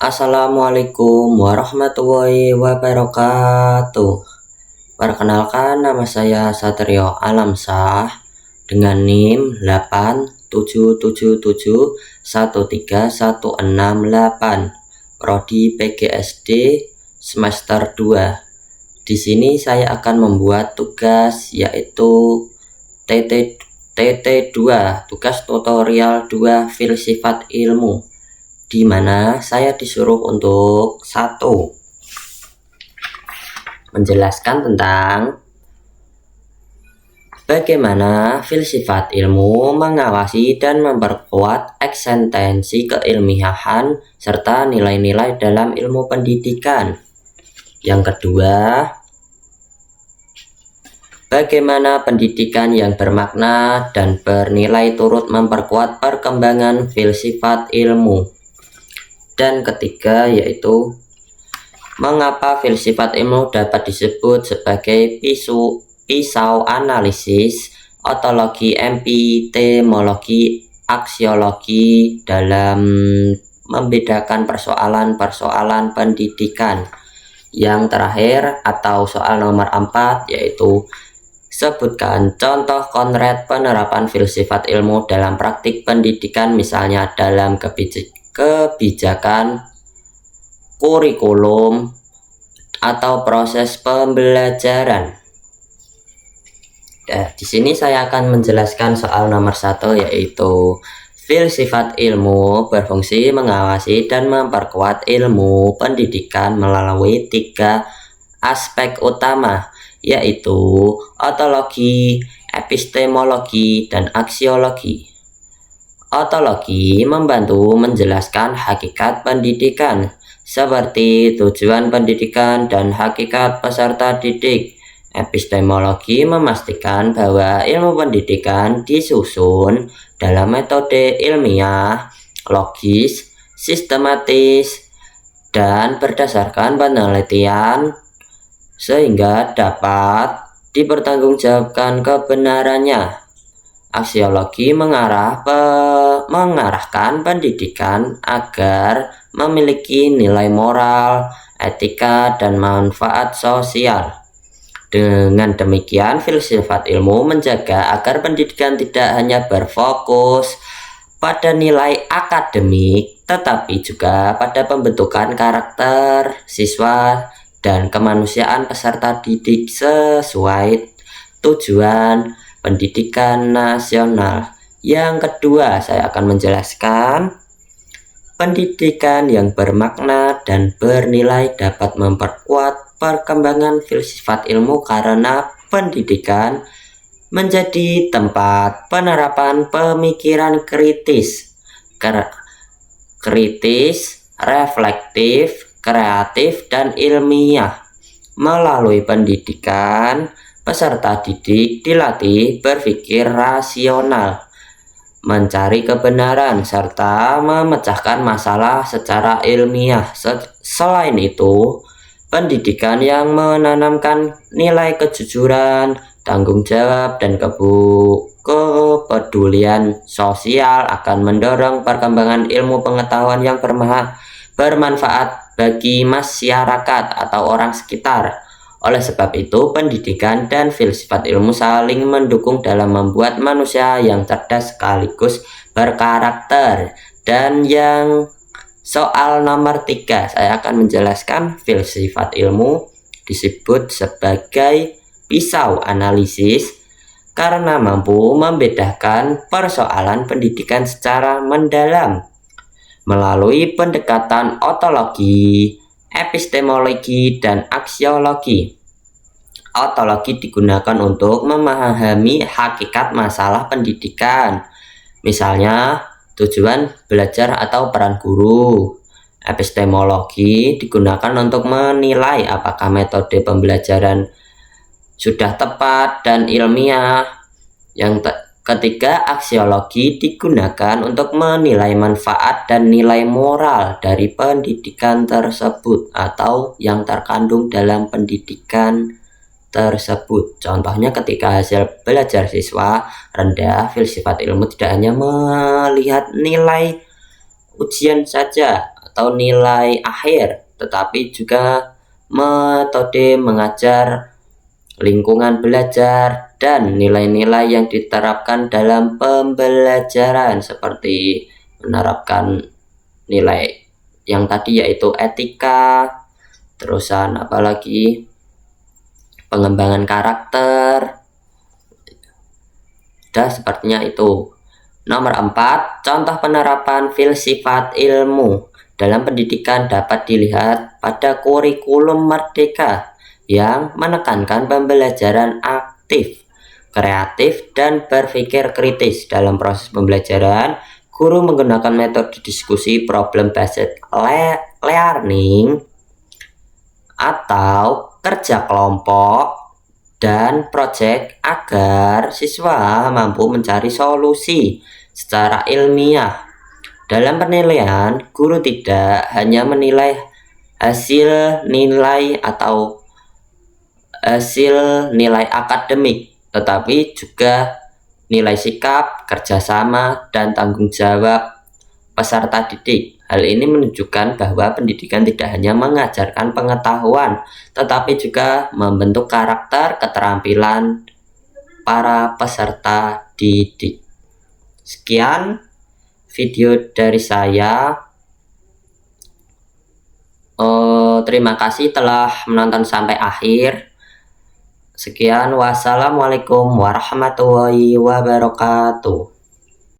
Assalamualaikum warahmatullahi wabarakatuh. Perkenalkan, nama saya Satrio Alamsah dengan NIM 877713168, Prodi PGSD semester 2. Di sini saya akan membuat tugas yaitu TT2, tugas tutorial 2 filsafat ilmu, di mana saya disuruh untuk menjelaskan tentang bagaimana filsafat ilmu mengawasi dan memperkuat eksistensi keilmiahan serta nilai-nilai dalam ilmu pendidikan. Yang kedua, bagaimana pendidikan yang bermakna dan bernilai turut memperkuat perkembangan filsafat ilmu. Dan ketiga, yaitu mengapa filsafat ilmu dapat disebut sebagai pisau analisis, ontologi, epistemologi, aksiologi dalam membedakan persoalan-persoalan pendidikan. Yang terakhir atau soal nomor 4, yaitu sebutkan contoh konkret penerapan filsafat ilmu dalam praktik pendidikan, misalnya dalam kebijakan, kurikulum, atau proses pembelajaran. Di sini saya akan menjelaskan soal nomor 1, yaitu filsafat ilmu berfungsi mengawasi dan memperkuat ilmu pendidikan melalui 3 aspek utama, yaitu ontologi, epistemologi, dan aksiologi. Ontologi membantu menjelaskan hakikat pendidikan, seperti tujuan pendidikan dan hakikat peserta didik. Epistemologi memastikan bahwa ilmu pendidikan disusun dalam metode ilmiah, logis, sistematis, dan berdasarkan penelitian, sehingga dapat dipertanggungjawabkan kebenarannya. Aksiologi mengarahkan pendidikan agar memiliki nilai moral, etika, dan manfaat sosial. Dengan demikian, filsafat ilmu menjaga agar pendidikan tidak hanya berfokus pada nilai akademik, tetapi juga pada pembentukan karakter siswa dan kemanusiaan peserta didik sesuai tujuan pendidikan nasional. Yang kedua, saya akan menjelaskan pendidikan yang bermakna dan bernilai dapat memperkuat perkembangan filsafat ilmu karena pendidikan menjadi tempat penerapan pemikiran kritis, reflektif, kreatif, dan ilmiah. Melalui pendidikan, peserta didik dilatih berpikir rasional, mencari kebenaran, serta memecahkan masalah secara ilmiah. Selain itu, pendidikan yang menanamkan nilai kejujuran, tanggung jawab, dan kepedulian sosial akan mendorong perkembangan ilmu pengetahuan yang bermanfaat bagi masyarakat atau orang sekitar. Oleh sebab itu, pendidikan dan filsafat ilmu saling mendukung dalam membuat manusia yang cerdas sekaligus berkarakter. Dan yang soal nomor 3, saya akan menjelaskan filsafat ilmu disebut sebagai pisau analisis karena mampu membedakan persoalan pendidikan secara mendalam melalui pendekatan ontologi, epistemologi, dan aksiologi. Ontologi digunakan untuk memahami hakikat masalah pendidikan, misalnya tujuan belajar atau peran guru. Epistemologi digunakan untuk menilai apakah metode pembelajaran sudah tepat dan ilmiah. Yang ketiga, aksiologi digunakan untuk menilai manfaat dan nilai moral dari pendidikan tersebut atau yang terkandung dalam pendidikan tersebut. Contohnya, ketika hasil belajar siswa rendah, filsafat ilmu tidak hanya melihat nilai ujian saja, atau nilai akhir, tetapi juga metode mengajar, lingkungan belajar, dan nilai-nilai yang diterapkan dalam pembelajaran seperti menerapkan nilai yang tadi yaitu etika, terusan apalagi pengembangan karakter, dan sepertinya itu. Nomor 4, contoh penerapan filsafat ilmu dalam pendidikan dapat dilihat pada kurikulum Merdeka yang menekankan pembelajaran aktif, kreatif, dan berpikir kritis. Dalam proses pembelajaran, guru menggunakan metode diskusi problem based learning atau kerja kelompok dan proyek agar siswa mampu mencari solusi secara ilmiah. Dalam penilaian, guru tidak hanya menilai hasil nilai atau hasil nilai akademik, tetapi juga nilai sikap, kerjasama, dan tanggung jawab peserta didik. Hal ini menunjukkan bahwa pendidikan tidak hanya mengajarkan pengetahuan, tetapi juga membentuk karakter keterampilan para peserta didik. Sekian video dari saya. Terima kasih telah menonton sampai akhir. Sekian, wassalamualaikum warahmatullahi wabarakatuh.